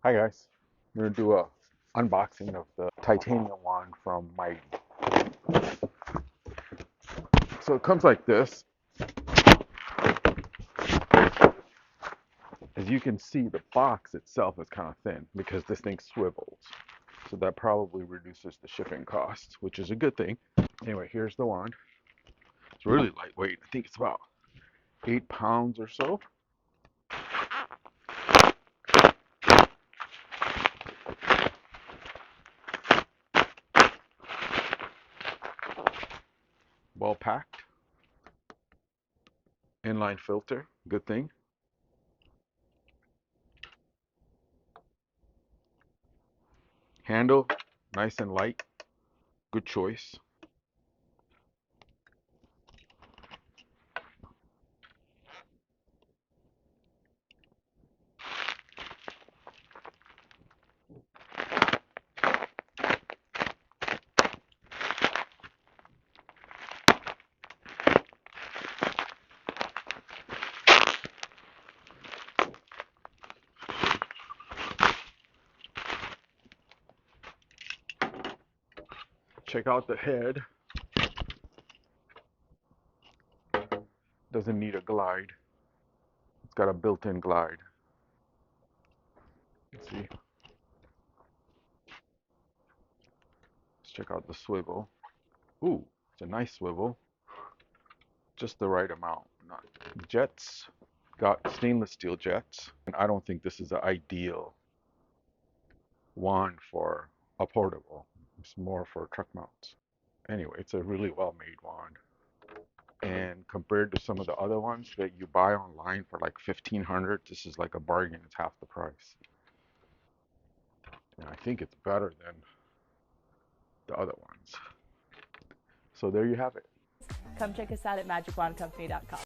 Hi guys, I'm gonna do a unboxing of the titanium wand from Mytee. So it comes like this. As you can see, the box itself is kind of thin because this thing swivels. So that probably reduces the shipping costs, which is a good thing. Anyway, here's the wand. It's really lightweight. I think it's about 8 pounds or so. Well packed. Inline filter, good thing. Handle, nice and light, good choice. Check out the head. Doesn't need a glide. It's got a built-in glide. Let's see. Let's check out the swivel. Ooh, it's a nice swivel. Just the right amount. Not jets. Got stainless steel jets. And I don't think this is the ideal wand for a portable. It's more for truck mounts. Anyway, it's a really well-made wand. And compared to some of the other ones that you buy online for like 1,500, this is like a bargain. It's half the price. And I think it's better than the other ones. So there you have it. Come check us out at magicwandcompany.com.